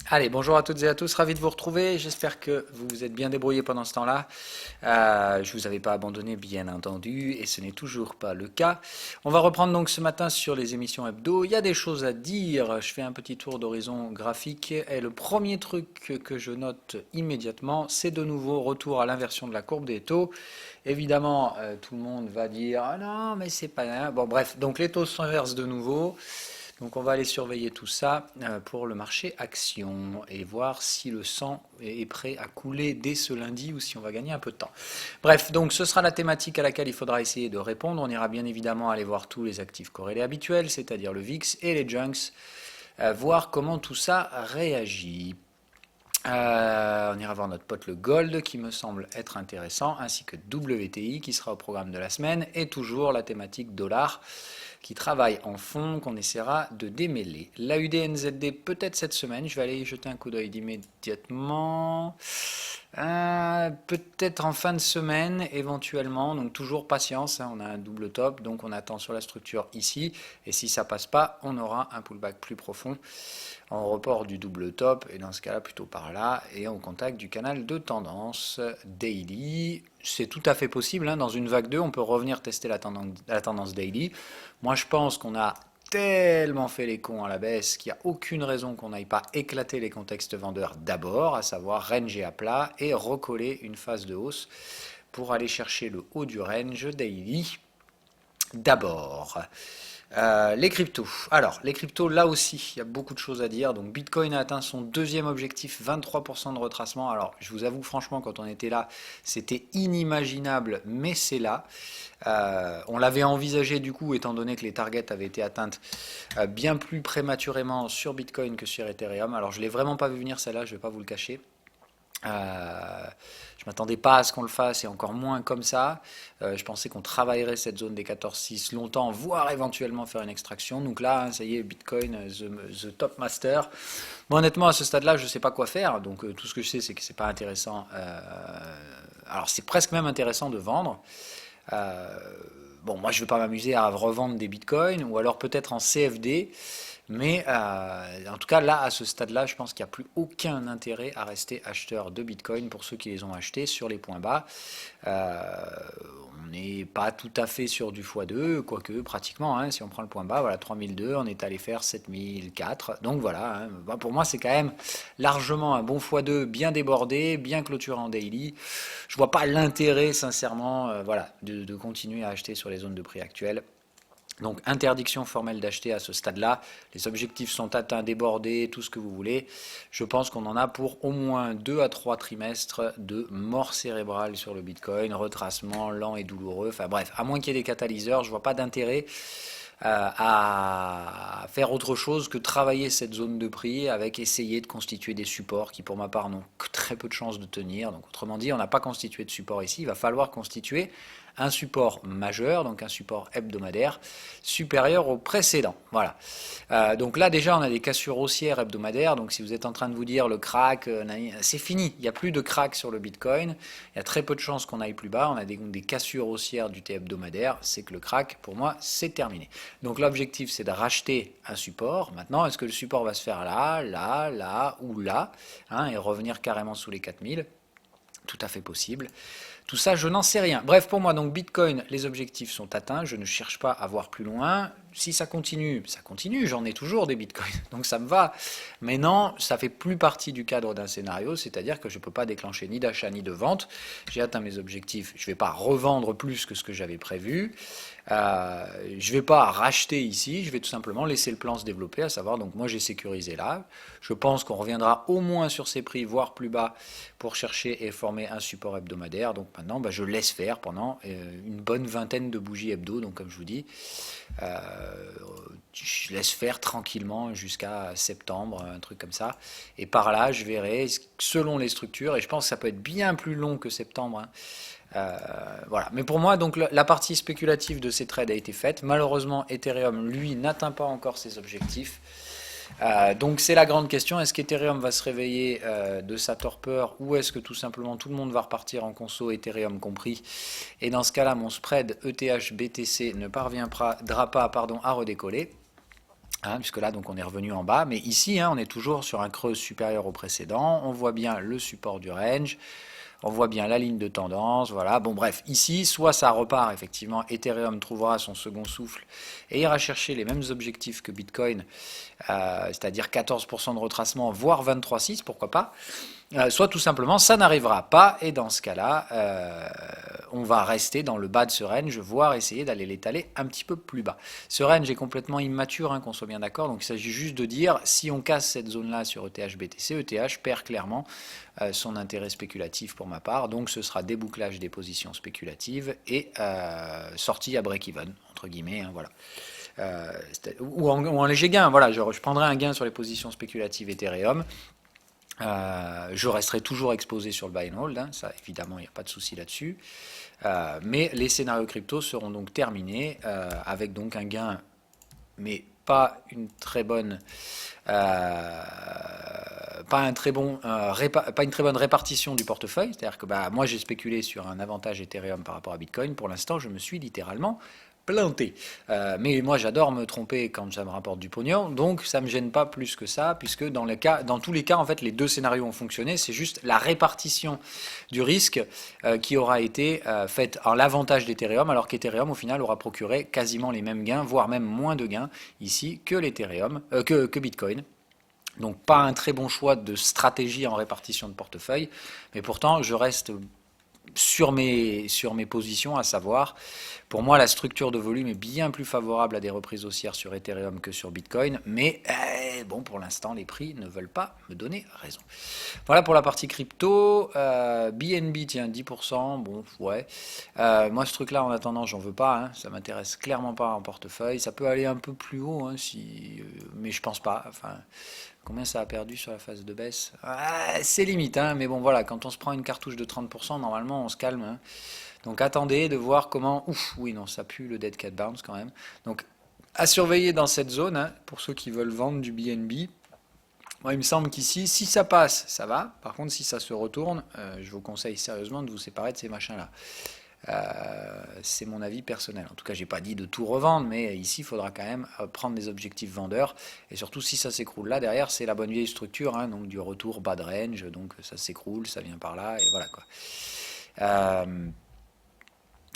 Allez, bonjour à toutes et à tous, ravi de vous retrouver. J'espère que vous vous êtes bien débrouillés pendant ce temps-là. Je vous avais pas abandonné, bien entendu, et ce n'est toujours pas le cas. On va reprendre donc ce matin sur les émissions hebdo. Il y a des choses à dire. Je fais un petit tour d'horizon graphique. Et le premier truc que je note immédiatement, c'est de nouveau retour à l'inversion de la courbe des taux. Évidemment, tout le monde va dire ah non, mais c'est pas. Bon, bref, donc les taux s'inversent de nouveau. Donc on va aller surveiller tout ça pour le marché action et voir si le sang est prêt à couler dès ce lundi ou si on va gagner un peu de temps. Bref, donc ce sera la thématique à laquelle il faudra essayer de répondre. On ira bien évidemment aller voir tous les actifs corrélés habituels, c'est-à-dire le VIX et les junks, voir comment tout ça réagit. On ira voir notre pote le Gold qui me semble être intéressant, ainsi que WTI qui sera au programme de la semaine, et toujours la thématique dollar qui travaille en fond, qu'on essaiera de démêler. La UDNZD peut-être cette semaine, je vais aller y jeter un coup d'œil immédiatement. Peut-être en fin de semaine, éventuellement. Donc toujours patience, hein, on a un double top, donc on attend sur la structure ici. Et si ça passe pas, on aura un pullback plus profond en report du double top, et dans ce cas-là plutôt par là, et au contact du canal de tendance daily. C'est tout à fait possible, hein, dans une vague 2, on peut revenir tester la tendance daily. Moi je pense qu'on a tellement fait les cons à la baisse qu'il n'y a aucune raison qu'on n'aille pas éclater les contextes vendeurs d'abord, à savoir range et à plat, et recoller une phase de hausse pour aller chercher le haut du range daily d'abord. Les cryptos. Alors, les cryptos, là aussi, il y a beaucoup de choses à dire. Donc, Bitcoin a atteint son deuxième objectif, 23% de retracement. Alors, je vous avoue, franchement, quand on était là, c'était inimaginable, mais c'est là. On l'avait envisagé du coup, étant donné que les targets avaient été atteintes bien plus prématurément sur Bitcoin que sur Ethereum. Alors, je ne l'ai vraiment pas vu venir celle-là, je ne vais pas vous le cacher. Je m'attendais pas à ce qu'on le fasse et encore moins comme ça. Je pensais qu'on travaillerait cette zone des 14,6 longtemps, voire éventuellement faire une extraction. Donc là, hein, ça y est, Bitcoin, the top master. Moi, honnêtement, à ce stade-là, je ne sais pas quoi faire. Donc tout ce que je sais, c'est que c'est pas intéressant. Alors c'est presque même intéressant de vendre. Euh, bon, moi, je ne vais pas m'amuser à revendre des bitcoins ou alors peut-être en CFD. Mais en tout cas, là, à ce stade-là, je pense qu'il n'y a plus aucun intérêt à rester acheteur de Bitcoin pour ceux qui les ont achetés sur les points bas. Euh, on n'est pas tout à fait sur du x2, quoique pratiquement, hein, si on prend le point bas, voilà, 3002, on est allé faire 7004. Donc voilà, hein, bah, pour moi, c'est quand même largement un bon x2, bien débordé, bien clôturé en daily. Je vois pas l'intérêt, sincèrement, voilà, de continuer à acheter sur les zones de prix actuelles. Donc interdiction formelle d'acheter à ce stade-là. Les objectifs sont atteints, débordés, tout ce que vous voulez. Je pense qu'on en a pour au moins 2 à 3 trimestres de mort cérébrale sur le Bitcoin, retracement lent et douloureux. Enfin bref, à moins qu'il y ait des catalyseurs, je ne vois pas d'intérêt à faire autre chose que travailler cette zone de prix avec essayer de constituer des supports qui pour ma part n'ont que très peu de chances de tenir. Donc autrement dit, on n'a pas constitué de support ici, il va falloir constituer un support majeur, donc un support hebdomadaire supérieur au précédent. Voilà. Donc là déjà on a des cassures haussières hebdomadaires, donc si vous êtes en train de vous dire le crack, c'est fini, il n'y a plus de crack sur le Bitcoin, il y a très peu de chances qu'on aille plus bas, on a des cassures haussières du T hebdomadaire, c'est que le crack pour moi c'est terminé. Donc l'objectif c'est de racheter un support. Maintenant est-ce que le support va se faire là, là, là ou là, hein, et revenir carrément sous les 4000? Tout à fait possible. Tout ça, je n'en sais rien. Bref, pour moi, donc Bitcoin, les objectifs sont atteints. Je ne cherche pas à voir plus loin. Si ça continue, ça continue. J'en ai toujours des Bitcoins, donc ça me va. Mais non, ça fait plus partie du cadre d'un scénario, c'est-à-dire que je ne peux pas déclencher ni d'achat ni de vente. J'ai atteint mes objectifs. Je ne vais pas revendre plus que ce que j'avais prévu. Je ne vais pas racheter ici. Je vais tout simplement laisser le plan se développer, à savoir, donc moi j'ai sécurisé là. Je pense qu'on reviendra au moins sur ces prix, voire plus bas, pour chercher et former un support hebdomadaire. Donc maintenant, bah, je laisse faire pendant une bonne vingtaine de bougies hebdo. Donc comme je vous dis, je laisse faire tranquillement jusqu'à septembre, un truc comme ça. Et par là, je verrai selon les structures. Et je pense que ça peut être bien plus long que septembre, hein. Voilà. Mais pour moi, donc la partie spéculative de ces trades a été faite. Malheureusement, Ethereum, lui, n'atteint pas encore ses objectifs. Donc c'est la grande question, est-ce qu'Ethereum va se réveiller de sa torpeur ou est-ce que tout simplement tout le monde va repartir en conso, Ethereum compris, et dans ce cas-là mon spread ETH BTC ne parviendra pas à redécoller. hein, puisque là donc on est revenu en bas, mais ici hein, on est toujours sur un creux supérieur au précédent, on voit bien le support du range, on voit bien la ligne de tendance, voilà. Bon bref, ici, soit ça repart, effectivement, Ethereum trouvera son second souffle et ira chercher les mêmes objectifs que Bitcoin, c'est-à-dire 14% de retracement, voire 23,6, pourquoi pas. Soit tout simplement ça n'arrivera pas et dans ce cas-là on va rester dans le bas de ce range, voire essayer d'aller l'étaler un petit peu plus bas. Ce range est complètement immature, hein, qu'on soit bien d'accord, donc il s'agit juste de dire si on casse cette zone-là sur ETH BTC, ETH perd clairement son intérêt spéculatif pour ma part, donc ce sera débouclage des positions spéculatives et sortie à break-even, entre guillemets, hein, voilà. Ou en léger gain, voilà, je prendrai un gain sur les positions spéculatives Ethereum. Je resterai toujours exposé sur le buy and hold, hein, ça évidemment il n'y a pas de souci là-dessus. Mais les scénarios crypto seront donc terminés avec donc un gain, mais pas une très bonne, pas une très bonne répartition du portefeuille. C'est-à-dire que bah, moi j'ai spéculé sur un avantage Ethereum par rapport à Bitcoin. Pour l'instant, je me suis littéralement planté. Mais moi j'adore me tromper quand ça me rapporte du pognon, donc ça me gêne pas plus que ça, puisque dans tous les cas, en fait, les deux scénarios ont fonctionné. C'est juste la répartition du risque qui aura été faite en l'avantage d'Ethereum, alors qu'Ethereum au final aura procuré quasiment les mêmes gains, voire même moins de gains ici que l'Ethereum, que Bitcoin. Donc pas un très bon choix de stratégie en répartition de portefeuille, mais pourtant je reste sur mes positions, à savoir, pour moi, la structure de volume est bien plus favorable à des reprises haussières sur Ethereum que sur Bitcoin, mais bon, pour l'instant, les prix ne veulent pas me donner raison. Voilà pour la partie crypto. BNB, tiens, 10%, bon, ouais. Moi, ce truc-là, en attendant, j'en veux pas, hein, ça m'intéresse clairement pas en portefeuille. Ça peut aller un peu plus haut, hein, mais je pense pas. Enfin, combien ça a perdu sur la phase de baisse? C'est limite, hein, mais bon, voilà, quand on se prend une cartouche de 30%, normalement, on se calme, hein. Donc attendez de voir comment... Ouf, oui, non, ça pue le dead cat bounce quand même. Donc à surveiller dans cette zone, hein, pour ceux qui veulent vendre du BNB. Moi, il me semble qu'ici, si ça passe, ça va. Par contre, si ça se retourne, je vous conseille sérieusement de vous séparer de ces machins-là. C'est mon avis personnel. En tout cas, j'ai pas dit de tout revendre, mais ici, il faudra quand même prendre des objectifs vendeurs. Et surtout, si ça s'écroule là, derrière, c'est la bonne vieille structure, hein, donc du retour bas de range. Donc ça s'écroule, ça vient par là, et voilà quoi.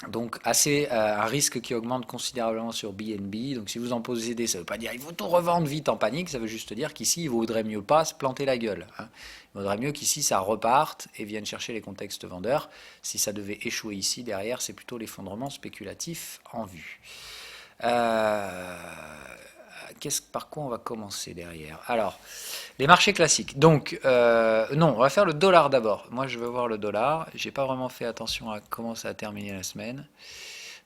Donc un risque qui augmente considérablement sur BNB. Donc si vous en possédez, ça ne veut pas dire qu'il faut tout revendre vite en panique, ça veut juste dire qu'ici, il vaudrait mieux pas se planter la gueule, hein. Il vaudrait mieux qu'ici, ça reparte et vienne chercher les contextes vendeurs. Si ça devait échouer ici, derrière, c'est plutôt l'effondrement spéculatif en vue. Par quoi on va commencer derrière? Alors, les marchés classiques. Donc, non, on va faire le dollar d'abord. Moi, je veux voir le dollar. J'ai pas vraiment fait attention à comment ça a terminé la semaine.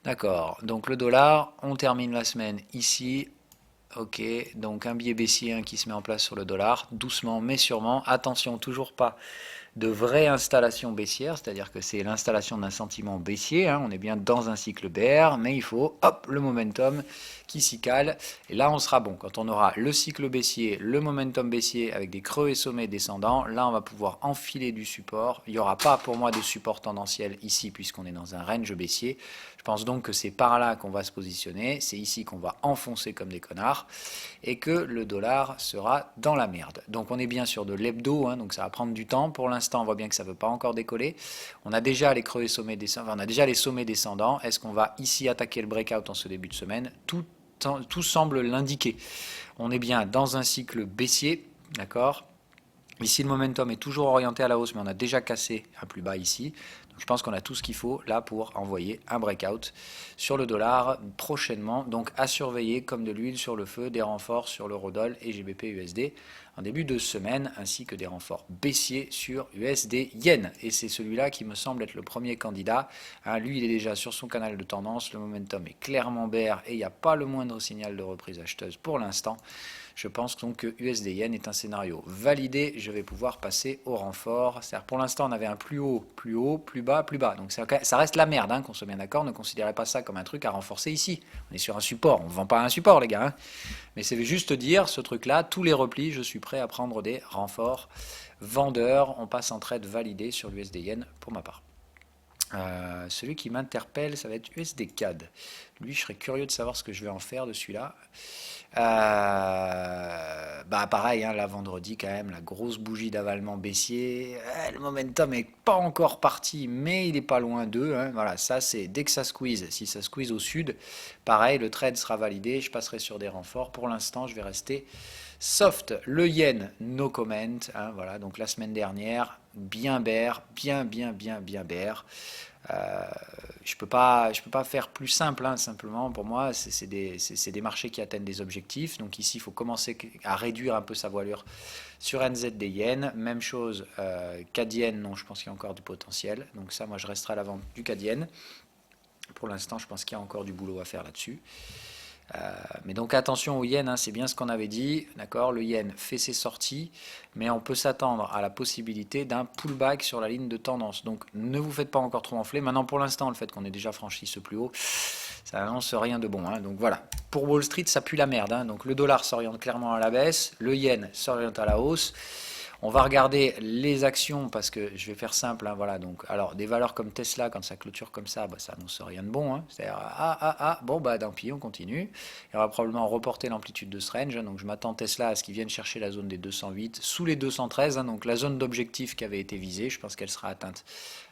D'accord. Donc, le dollar, on termine la semaine ici. Ok. Donc, un biais baissier hein, qui se met en place sur le dollar. Doucement, mais sûrement. Attention, toujours pas de vraie installation baissière, c'est-à-dire que c'est l'installation d'un sentiment baissier, hein, on est bien dans un cycle bear, mais il faut, hop, le momentum qui s'y cale, et là on sera bon. Quand on aura le cycle baissier, le momentum baissier avec des creux et sommets descendants, là on va pouvoir enfiler du support. Il n'y aura pas pour moi de support tendanciel ici, puisqu'on est dans un range baissier. Je pense donc que c'est par là qu'on va se positionner, c'est ici qu'on va enfoncer comme des connards, et que le dollar sera dans la merde. Donc on est bien sur de l'hebdo, hein, donc ça va prendre du temps. Pour l'instant, on voit bien que ça ne veut pas encore décoller. On a déjà les creux et sommets descendants, on a déjà les sommets descendants. Est-ce qu'on va ici attaquer le breakout en ce début de semaine? Tout semble l'indiquer. On est bien dans un cycle baissier, d'accord? Ici, le momentum est toujours orienté à la hausse, mais on a déjà cassé un plus bas ici. Donc, je pense qu'on a tout ce qu'il faut là pour envoyer un breakout sur le dollar prochainement. Donc, à surveiller comme de l'huile sur le feu, des renforts sur l'eurodoll et GBP USD en début de semaine, ainsi que des renforts baissiers sur USD Yen. Et c'est celui-là qui me semble être le premier candidat. Hein, lui, il est déjà sur son canal de tendance. Le momentum est clairement bear et il n'y a pas le moindre signal de reprise acheteuse pour l'instant. Je pense donc que USD Yen est un scénario validé. Je vais pouvoir passer au renfort. C'est-à-dire pour l'instant, on avait un plus haut, plus bas, plus bas. Donc ça reste la merde, hein, qu'on soit bien d'accord. Ne considérez pas ça comme un truc à renforcer ici. On est sur un support. On ne vend pas un support, les gars, hein. Mais c'est juste dire, ce truc-là, tous les replis, je suis prêt à prendre des renforts vendeurs. On passe en trade validé sur l'USD Yen pour ma part. Celui qui m'interpelle, ça va être USD-CAD. Lui, je serais curieux de savoir ce que je vais en faire de celui-là. Bah pareil, hein, là vendredi quand même, la grosse bougie d'avalement baissier. Le momentum est pas encore parti, mais il est pas loin d'eux, hein. Voilà, ça c'est dès que ça squeeze. Si ça squeeze au sud, pareil, le trade sera validé. Je passerai sur des renforts. Pour l'instant, je vais rester soft. Le yen, no comment, hein, voilà, donc la semaine dernière, bien bear, bien bear. Euh, je peux pas faire plus simple, hein, simplement pour moi, c'est des marchés qui atteignent des objectifs. Donc ici, il faut commencer à réduire un peu sa voilure sur NZD yen. Même chose, CAD yen, non, je pense qu'il y a encore du potentiel. Donc ça, moi, je resterai à la vente du CAD yen. Pour l'instant, je pense qu'il y a encore du boulot à faire là-dessus. Mais donc attention au yen, hein, c'est bien ce qu'on avait dit, d'accord. Le yen fait ses sorties, mais on peut s'attendre à la possibilité d'un pullback sur la ligne de tendance. Donc ne vous faites pas encore trop enfler. Maintenant, pour l'instant, le fait qu'on ait déjà franchi ce plus haut, ça n'annonce rien de bon, hein. Donc voilà, pour Wall Street, ça pue la merde, hein. Donc le dollar s'oriente clairement à la baisse, le yen s'oriente à la hausse. On va regarder les actions parce que je vais faire simple, hein, voilà. Donc, alors des valeurs comme Tesla, quand ça clôture comme ça, bah, ça annonce rien de bon, hein. C'est-à-dire bon bah tant pis, on continue. Il va probablement reporter l'amplitude de ce range, hein. Donc je m'attends Tesla à ce qu'ils viennent chercher la zone des 208 sous les 213, hein, donc la zone d'objectif qui avait été visée. Je pense qu'elle sera atteinte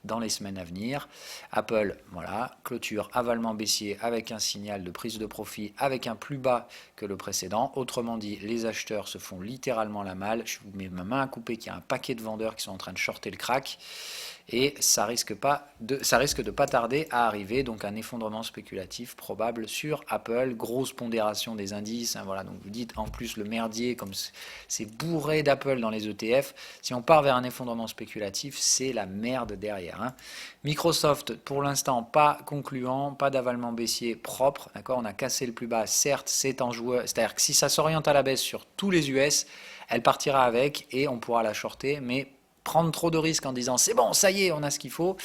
dans les semaines à venir. Apple, voilà, clôture avalement baissier avec un signal de prise de profit avec un plus bas que le précédent. Autrement dit, les acheteurs se font littéralement la malle. Je vous mets ma main à couper qu'il y a un paquet de vendeurs qui sont en train de shorter le crack. Et ça risque de pas tarder à arriver, donc un effondrement spéculatif probable sur Apple, grosse pondération des indices, hein, voilà, donc vous dites en plus le merdier, comme c'est bourré d'Apple dans les ETF, si on part vers un effondrement spéculatif, c'est la merde derrière, hein. Microsoft, pour l'instant, pas concluant, pas d'avalement baissier propre, d'accord, on a cassé le plus bas, certes, c'est en joueur, c'est-à-dire que si ça s'oriente à la baisse sur tous les US, elle partira avec et on pourra la shorter, mais prendre trop de risques en disant c'est bon, ça y est, on a ce qu'il faut.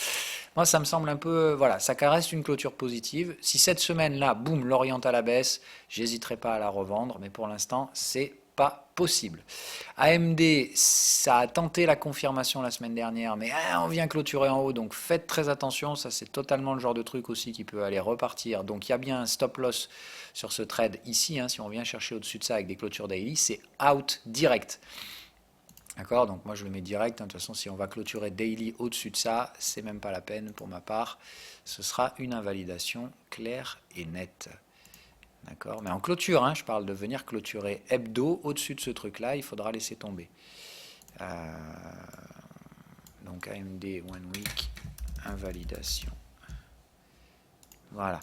Moi, ça me semble un peu, voilà, ça reste une clôture positive. Si cette semaine-là, boum, l'oriente à la baisse, j'hésiterai pas à la revendre, mais pour l'instant, c'est pas possible. AMD, ça a tenté la confirmation la semaine dernière, mais on vient clôturer en haut, donc faites très attention, ça c'est totalement le genre de truc aussi qui peut aller repartir. Donc il y a bien un stop loss sur ce trade ici, hein, si on vient chercher au-dessus de ça avec des clôtures daily, c'est out direct. D'accord, donc moi je le mets direct, hein. De toute façon si on va clôturer daily au-dessus de ça, c'est même pas la peine pour ma part, ce sera une invalidation claire et nette. D'accord, mais en clôture, hein, je parle de venir clôturer hebdo au-dessus de ce truc-là, il faudra laisser tomber. Donc AMD One Week, invalidation. Voilà.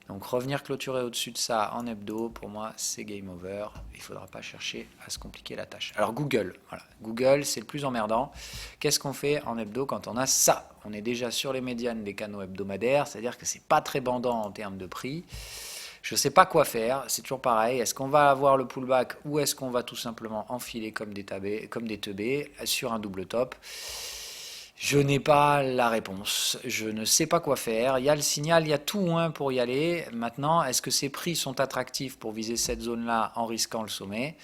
Donc revenir clôturer au-dessus de ça en hebdo, pour moi, c'est game over. Il ne faudra pas chercher à se compliquer la tâche. Alors Google, voilà. Google, c'est le plus emmerdant. Qu'est-ce qu'on fait en hebdo quand on a ça? On est déjà sur les médianes des canaux hebdomadaires, c'est-à-dire que c'est pas très bandant en termes de prix. Je ne sais pas quoi faire, c'est toujours pareil. Est-ce qu'on va avoir le pullback ou est-ce qu'on va tout simplement enfiler comme des teubés sur un double top? Je n'ai pas la réponse, je ne sais pas quoi faire. Il y a le signal, il y a tout, hein, pour y aller. Maintenant, est-ce que ces prix sont attractifs pour viser cette zone-là en risquant le sommet?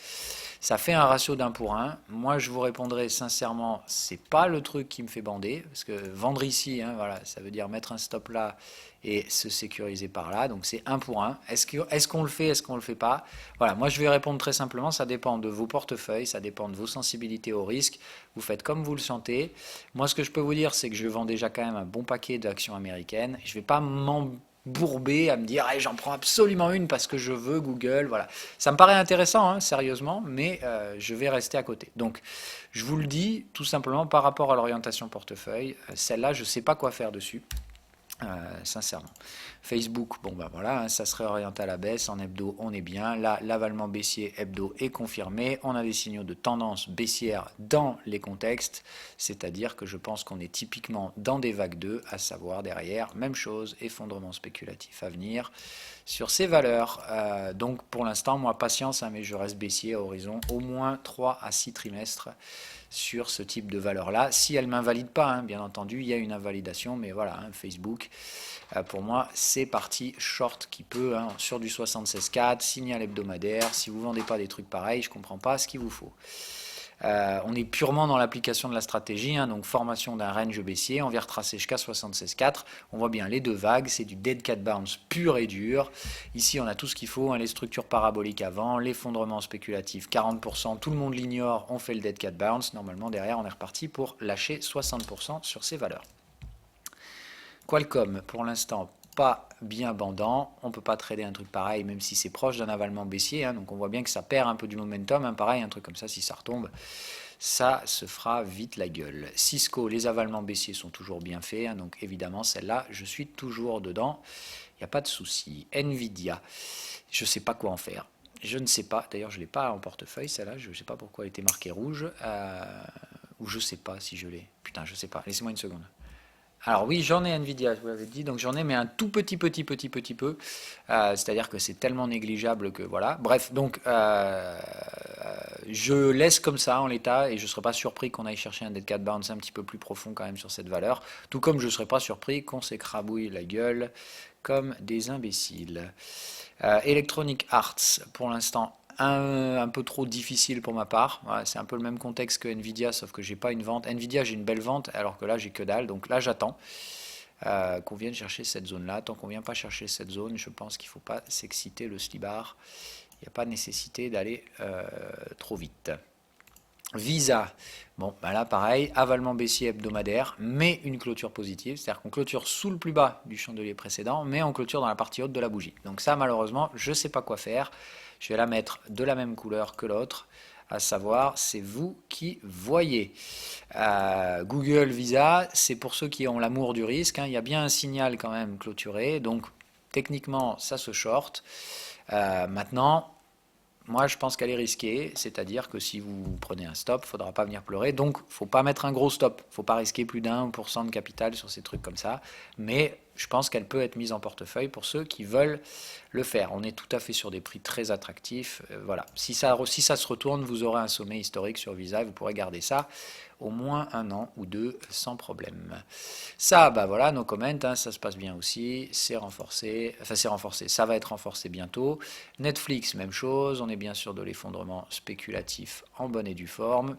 Ça fait un ratio d'1 pour 1. Moi, je vous répondrai sincèrement, c'est pas le truc qui me fait bander, parce que vendre ici, hein, voilà, ça veut dire mettre un stop là et se sécuriser par là. Donc c'est 1 pour 1. Est-ce qu'on le fait, est-ce qu'on le fait pas? Voilà, moi je vais répondre très simplement, ça dépend de vos portefeuilles, ça dépend de vos sensibilités au risque. Vous faites comme vous le sentez. Moi, ce que je peux vous dire, c'est que je vends déjà quand même un bon paquet d'actions américaines. Je ne vais pas m'embourber à me dire hey, j'en prends absolument une parce que je veux Google. Voilà, ça me paraît intéressant, hein, sérieusement, mais je vais rester à côté. Donc, je vous le dis tout simplement par rapport à l'orientation portefeuille. Celle-là, je ne sais pas quoi faire dessus. Sincèrement. Facebook, bon ben voilà, hein, ça serait orienté à la baisse, en hebdo on est bien, là l'avalement baissier hebdo est confirmé, on a des signaux de tendance baissière dans les contextes, c'est-à-dire que je pense qu'on est typiquement dans des vagues 2, à savoir derrière, même chose, effondrement spéculatif à venir sur ces valeurs. Donc pour l'instant, moi patience, hein, mais je reste baissier à horizon au moins 3 à 6 trimestres sur ce type de valeur-là. Si elle ne m'invalide pas, hein, bien entendu, il y a une invalidation, mais voilà, hein, Facebook, pour moi, c'est parti short qui peut, hein, sur du 76,4, signal hebdomadaire. Si vous ne vendez pas des trucs pareils, je ne comprends pas ce qu'il vous faut. On est purement dans l'application de la stratégie, hein, donc formation d'un range baissier, on vient retracer jusqu'à 76,4. On voit bien les deux vagues, c'est du dead cat bounce pur et dur. Ici, on a tout ce qu'il faut, hein, les structures paraboliques avant, l'effondrement spéculatif 40%, tout le monde l'ignore, on fait le dead cat bounce. Normalement, derrière, on est reparti pour lâcher 60% sur ces valeurs. Qualcomm, pour l'instant, pas bien bandant. On ne peut pas trader un truc pareil, même si c'est proche d'un avalement baissier. Hein, donc on voit bien que ça perd un peu du momentum. Hein, pareil, un truc comme ça, si ça retombe, ça se fera vite la gueule. Cisco, les avalements baissiers sont toujours bien faits. Hein, donc évidemment, celle-là, je suis toujours dedans. Il n'y a pas de souci. Nvidia, je ne sais pas quoi en faire. Je ne sais pas. D'ailleurs, je ne l'ai pas en portefeuille, celle-là. Je ne sais pas pourquoi elle était marquée rouge. Ou je ne sais pas si je l'ai. Putain, je ne sais pas. Laissez-moi une seconde. Alors oui, j'en ai Nvidia, je vous l'avais dit, donc j'en ai, mais un tout petit peu. C'est-à-dire que c'est tellement négligeable que voilà. Bref, donc je laisse comme ça en l'état et je ne serais pas surpris qu'on aille chercher un dead cat bounce un petit peu plus profond quand même sur cette valeur. Tout comme je ne serais pas surpris qu'on s'écrabouille la gueule comme des imbéciles. Electronic Arts, pour l'instant, un peu trop difficile pour ma part. Voilà, c'est un peu le même contexte que Nvidia, sauf que j'ai pas une vente. Nvidia, j'ai une belle vente, alors que là, j'ai que dalle. Donc là, j'attends qu'on vienne chercher cette zone-là. Tant qu'on vient pas chercher cette zone, je pense qu'il faut pas s'exciter le slibar. Il n'y a pas nécessité d'aller trop vite. Visa, bon, ben là pareil, avalement baissier hebdomadaire, mais une clôture positive, c'est-à-dire qu'on clôture sous le plus bas du chandelier précédent, mais on clôture dans la partie haute de la bougie. Donc ça, malheureusement, je ne sais pas quoi faire. Je vais la mettre de la même couleur que l'autre, à savoir, c'est vous qui voyez. Google Visa, c'est pour ceux qui ont l'amour du risque, hein. Il y a bien un signal quand même clôturé, donc techniquement, ça se short. Maintenant, moi, je pense qu'elle est risquée, c'est-à-dire que si vous prenez un stop, il ne faudra pas venir pleurer. Donc, il ne faut pas mettre un gros stop. Il ne faut pas risquer plus d'1% de capital sur ces trucs comme ça. Mais je pense qu'elle peut être mise en portefeuille pour ceux qui veulent le faire. On est tout à fait sur des prix très attractifs. Voilà. Si ça se retourne, vous aurez un sommet historique sur Visa et vous pourrez garder ça au moins 1 an ou 2 sans problème. Ça, bah voilà, nos comments, hein, ça se passe bien aussi, c'est renforcé, ça va être renforcé bientôt. Netflix, même chose, on est bien sûr de l'effondrement spéculatif en bonne et due forme.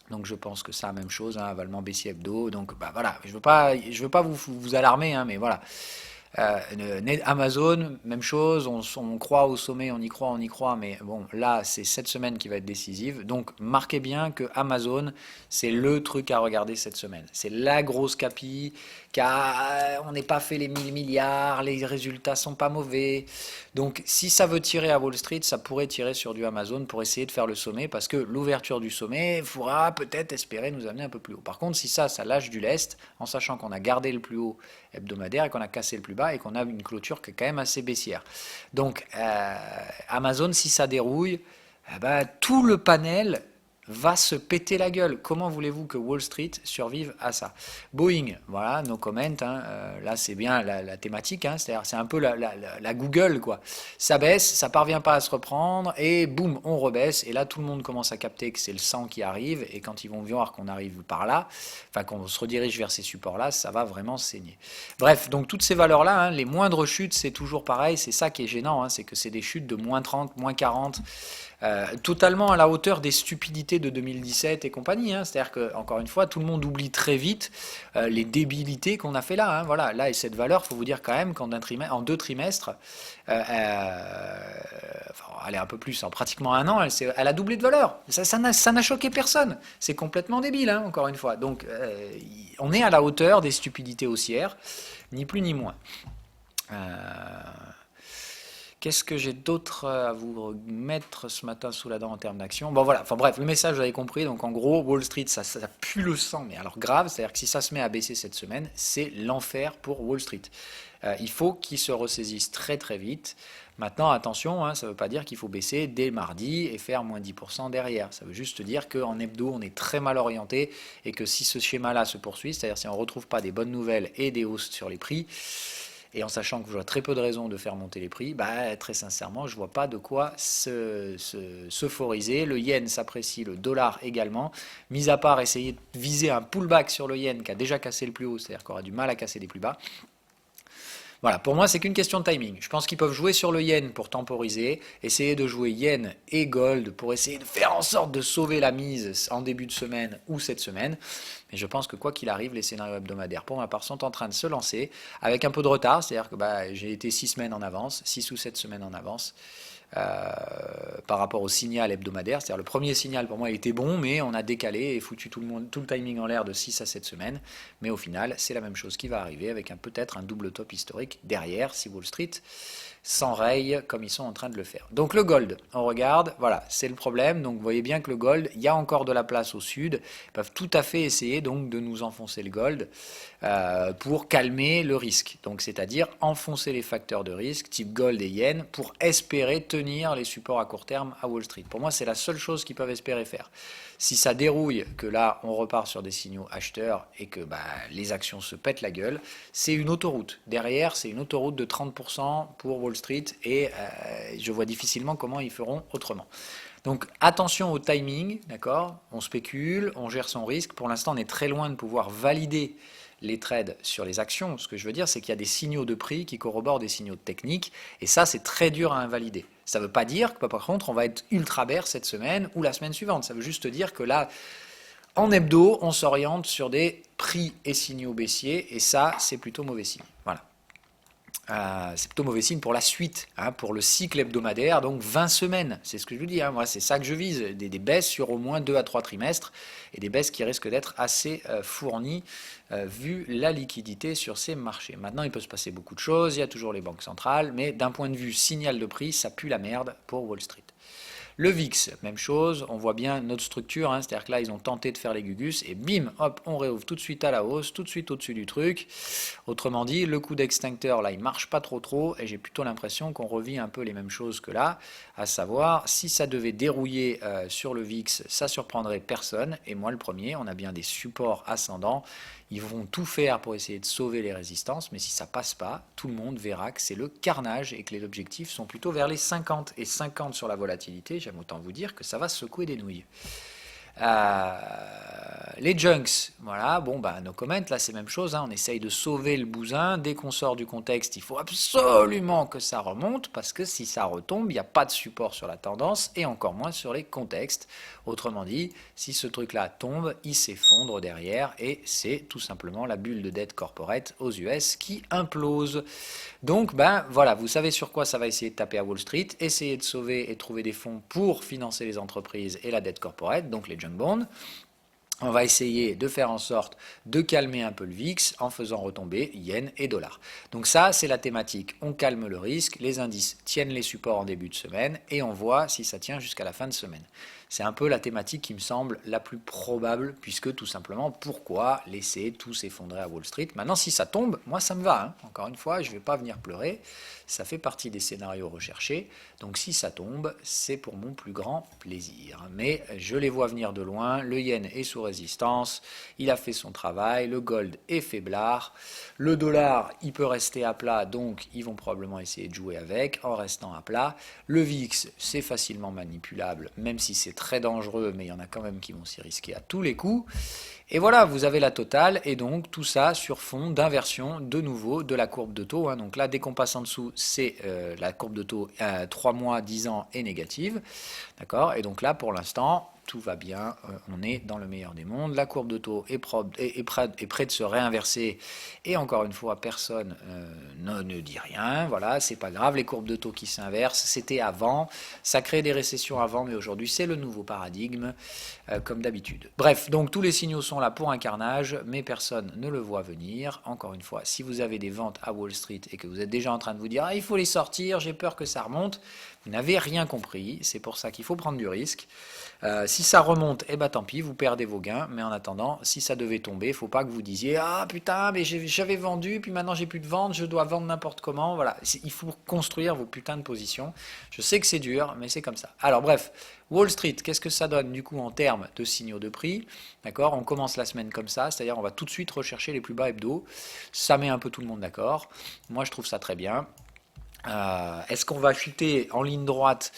Donc je pense que ça, même chose, hein, avalement baissier hebdo. Donc bah voilà, je veux pas vous alarmer, hein, mais voilà. Amazon, même chose, on croit au sommet, on y croit, mais bon, là, c'est cette semaine qui va être décisive. Donc, marquez bien que Amazon, c'est le truc à regarder cette semaine. C'est la grosse capi, car on n'est pas fait les 1000 milliards, les résultats sont pas mauvais. Donc, si ça veut tirer à Wall Street, ça pourrait tirer sur du Amazon pour essayer de faire le sommet, parce que l'ouverture du sommet pourra peut-être espérer nous amener un peu plus haut. Par contre, si ça lâche du lest, en sachant qu'on a gardé le plus haut hebdomadaire et qu'on a cassé le plus bas et qu'on a une clôture qui est quand même assez baissière. Donc Amazon, si ça dérouille, tout le panel va se péter la gueule. Comment voulez-vous que Wall Street survive à ça? Boeing, voilà, no comment. Hein, là, c'est bien la thématique. Hein, c'est-à-dire, c'est un peu la Google, quoi. Ça baisse, ça parvient pas à se reprendre, et boum, on rebaisse. Et là, tout le monde commence à capter que c'est le sang qui arrive. Et quand ils vont voir qu'on arrive par là, enfin qu'on se redirige vers ces supports-là, ça va vraiment saigner. Bref, donc toutes ces valeurs-là, hein, les moindres chutes, c'est toujours pareil. C'est ça qui est gênant, hein, c'est que c'est des chutes de moins 30, moins 40. Totalement à la hauteur des stupidités de 2017 et compagnie. Hein. C'est-à-dire que, encore une fois, tout le monde oublie très vite les débilités qu'on a fait là. Hein. Voilà, là, et cette valeur, il faut vous dire quand même qu'en en 2 trimestres, enfin, elle est un peu plus, en pratiquement 1 an, elle a doublé de valeur. Ça n'a choqué personne. C'est complètement débile, hein, encore une fois. Donc, on est à la hauteur des stupidités haussières, ni plus ni moins. Qu'est-ce que j'ai d'autre à vous mettre ce matin sous la dent en termes d'action? Bon voilà, enfin bref, le message vous avez compris. Donc en gros, Wall Street, ça pue le sang, mais alors grave, c'est-à-dire que si ça se met à baisser cette semaine, c'est l'enfer pour Wall Street. Il faut qu'ils se ressaisissent très très vite. Maintenant, attention, hein, ça ne veut pas dire qu'il faut baisser dès mardi et faire moins 10% derrière. Ça veut juste dire qu'en hebdo, on est très mal orienté et que si ce schéma-là se poursuit, c'est-à-dire si on ne retrouve pas des bonnes nouvelles et des hausses sur les prix, et en sachant que je vois très peu de raisons de faire monter les prix, très sincèrement, je ne vois pas de quoi s'euphoriser. Le yen s'apprécie, le dollar également. Mis à part essayer de viser un pullback sur le yen qui a déjà cassé le plus haut, c'est-à-dire qu'on aura du mal à casser les plus bas. Voilà, pour moi, c'est qu'une question de timing. Je pense qu'ils peuvent jouer sur le yen pour temporiser, essayer de jouer yen et gold pour essayer de faire en sorte de sauver la mise en début de semaine ou cette semaine. Mais je pense que quoi qu'il arrive, les scénarios hebdomadaires, pour ma part, sont en train de se lancer avec un peu de retard. C'est-à-dire que j'ai été 6 semaines en avance, 6 ou 7 semaines en avance. euh, Par rapport au signal hebdomadaire. C'est-à-dire le premier signal pour moi était bon, mais on a décalé et foutu tout le timing en l'air de 6 à 7 semaines. Mais au final, c'est la même chose qui va arriver avec peut-être un double top historique derrière si Wall Street s'enraye comme ils sont en train de le faire. Donc le gold, on regarde, voilà, c'est le problème. Donc vous voyez bien que le gold, il y a encore de la place au sud. Ils peuvent tout à fait essayer donc de nous enfoncer le gold pour calmer le risque. Donc c'est-à-dire enfoncer les facteurs de risque type gold et yen pour espérer tenir les supports à court terme à Wall Street. Pour moi, c'est la seule chose qu'ils peuvent espérer faire. Si ça dérouille, que là on repart sur des signaux acheteurs et que les actions se pètent la gueule, c'est une autoroute. Derrière, c'est une autoroute de 30% pour Wall Street et je vois difficilement comment ils feront autrement. Donc attention au timing, d'accord? On spécule, on gère son risque. Pour l'instant, on est très loin de pouvoir valider les trades sur les actions. Ce que je veux dire, c'est qu'il y a des signaux de prix qui corroborent des signaux techniques, et ça, c'est très dur à invalider. Ça ne veut pas dire que, par contre, on va être ultra bear cette semaine ou la semaine suivante. Ça veut juste dire que là, en hebdo, on s'oriente sur des prix et signaux baissiers, et ça, c'est plutôt mauvais signe. Voilà. C'est plutôt mauvais signe pour la suite, pour le cycle hebdomadaire, donc 20 semaines, c'est ce que je vous dis, moi c'est ça que je vise, des baisses sur au moins 2 à 3 trimestres, et des baisses qui risquent d'être assez fournies, vu la liquidité sur ces marchés. Maintenant il peut se passer beaucoup de choses, il y a toujours les banques centrales, mais d'un point de vue signal de prix, ça pue la merde pour Wall Street. Le VIX, même chose, on voit bien notre structure, c'est-à-dire que là ils ont tenté de faire les gugus et bim, hop, on réouvre tout de suite à la hausse, tout de suite au-dessus du truc. Autrement dit, le coup d'extincteur là il marche pas trop et j'ai plutôt l'impression qu'on revit un peu les mêmes choses que là, à savoir si ça devait dérouiller sur le VIX, ça surprendrait personne et moi le premier, on a bien des supports ascendants. Ils vont tout faire pour essayer de sauver les résistances, mais si ça passe pas, tout le monde verra que c'est le carnage et que les objectifs sont plutôt vers les 50 et 50 sur la volatilité. J'aime autant vous dire que ça va secouer des nouilles. Les junks, voilà, no comment, là c'est la même chose, on essaye de sauver le bousin, dès qu'on sort du contexte, il faut absolument que ça remonte, parce que si ça retombe, il n'y a pas de support sur la tendance, et encore moins sur les contextes. Autrement dit, si ce truc-là tombe, il s'effondre derrière, et c'est tout simplement la bulle de dette corporate aux US qui implose. Donc, voilà, vous savez sur quoi ça va essayer de taper à Wall Street, essayer de sauver et trouver des fonds pour financer les entreprises et la dette corporate, donc les junk bonds. On va essayer de faire en sorte de calmer un peu le VIX en faisant retomber yen et dollar. Donc ça, c'est la thématique. On calme le risque, les indices tiennent les supports en début de semaine et on voit si ça tient jusqu'à la fin de semaine. C'est un peu la thématique qui me semble la plus probable, puisque tout simplement, pourquoi laisser tout s'effondrer à Wall Street? Maintenant, si ça tombe, moi ça me va. Encore une fois, je ne vais pas venir pleurer. Ça fait partie des scénarios recherchés. Donc si ça tombe, c'est pour mon plus grand plaisir. Mais je les vois venir de loin. Le yen est sous résistance. Il a fait son travail. Le gold est faiblard. Le dollar, il peut rester à plat. Donc ils vont probablement essayer de jouer avec en restant à plat. Le VIX, c'est facilement manipulable, même si c'est très dangereux, mais il y en a quand même qui vont s'y risquer à tous les coups. Et voilà, vous avez la totale, et donc tout ça sur fond d'inversion de nouveau de la courbe de taux. Donc là, dès qu'on passe en dessous, c'est la courbe de taux 3 mois, 10 ans est négative. D'accord? Et donc là, pour l'instant, tout va bien, on est dans le meilleur des mondes, la courbe de taux est près de se réinverser, et encore une fois, personne ne dit rien, voilà, c'est pas grave, les courbes de taux qui s'inversent, c'était avant, ça crée des récessions avant, mais aujourd'hui c'est le nouveau paradigme, comme d'habitude. Bref, donc tous les signaux sont là pour un carnage, mais personne ne le voit venir. Encore une fois, si vous avez des ventes à Wall Street et que vous êtes déjà en train de vous dire « Ah, il faut les sortir, j'ai peur que ça remonte », vous n'avez rien compris, c'est pour ça qu'il faut prendre du risque. Si ça remonte, tant pis, vous perdez vos gains, mais en attendant, si ça devait tomber, il ne faut pas que vous disiez « Ah putain, mais j'avais vendu, puis maintenant j'ai plus de vente, je dois vendre n'importe comment ». Voilà, il faut construire vos putains de positions. Je sais que c'est dur, mais c'est comme ça. Alors bref, Wall Street, qu'est-ce que ça donne du coup en termes de signaux de prix? D'accord, on commence la semaine comme ça, c'est-à-dire on va tout de suite rechercher les plus bas hebdo. Ça met un peu tout le monde d'accord. Moi je trouve ça très bien. Est-ce qu'on va chuter en ligne droite?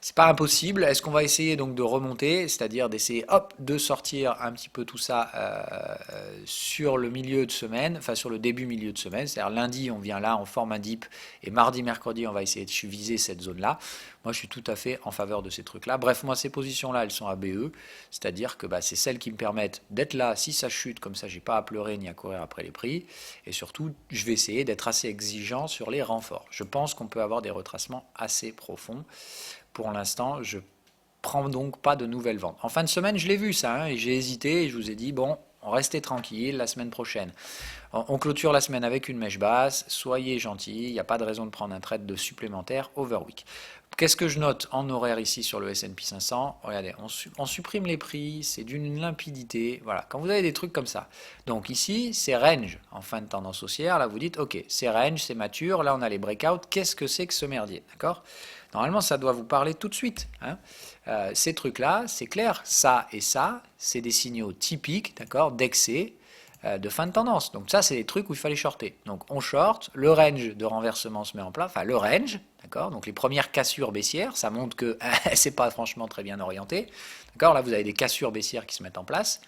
C'est pas impossible. Est-ce qu'on va essayer donc de remonter, c'est-à-dire d'essayer hop de sortir un petit peu tout ça sur le milieu de semaine, enfin sur le début milieu de semaine, c'est-à-dire lundi on vient là, on forme un dip et mardi, mercredi on va essayer de viser cette zone-là. Moi je suis tout à fait en faveur de ces trucs-là. Bref, moi ces positions-là elles sont à BE, c'est-à-dire que c'est celles qui me permettent d'être là si ça chute, comme ça j'ai pas à pleurer ni à courir après les prix, et surtout je vais essayer d'être assez exigeant sur les renforts. Je pense qu'on peut avoir des retracements assez profonds. Pour l'instant, je prends donc pas de nouvelles ventes. En fin de semaine, je l'ai vu ça, hein, et j'ai hésité, et je vous ai dit, bon, restez tranquille la semaine prochaine. On clôture la semaine avec une mèche basse, soyez gentils, il n'y a pas de raison de prendre un trade de supplémentaire overweek. Qu'est-ce que je note en horaire ici sur le S&P 500? Regardez, on supprime les prix, c'est d'une limpidité. Voilà, quand vous avez des trucs comme ça. Donc ici, c'est range en fin de tendance haussière. Là, vous dites, ok, c'est range, c'est mature. Là, on a les breakouts. Qu'est-ce que c'est que ce merdier? D'accord? Normalement, ça doit vous parler tout de suite, hein. Ces trucs-là, c'est clair, ça et ça, c'est des signaux typiques, d'accord, d'excès de fin de tendance. Donc ça, c'est des trucs où il fallait shorter. Donc on short, le range de renversement se met en place, enfin le range, d'accord. Donc les premières cassures baissières, ça montre que c'est pas franchement très bien orienté, d'accord. Là, vous avez des cassures baissières qui se mettent en place.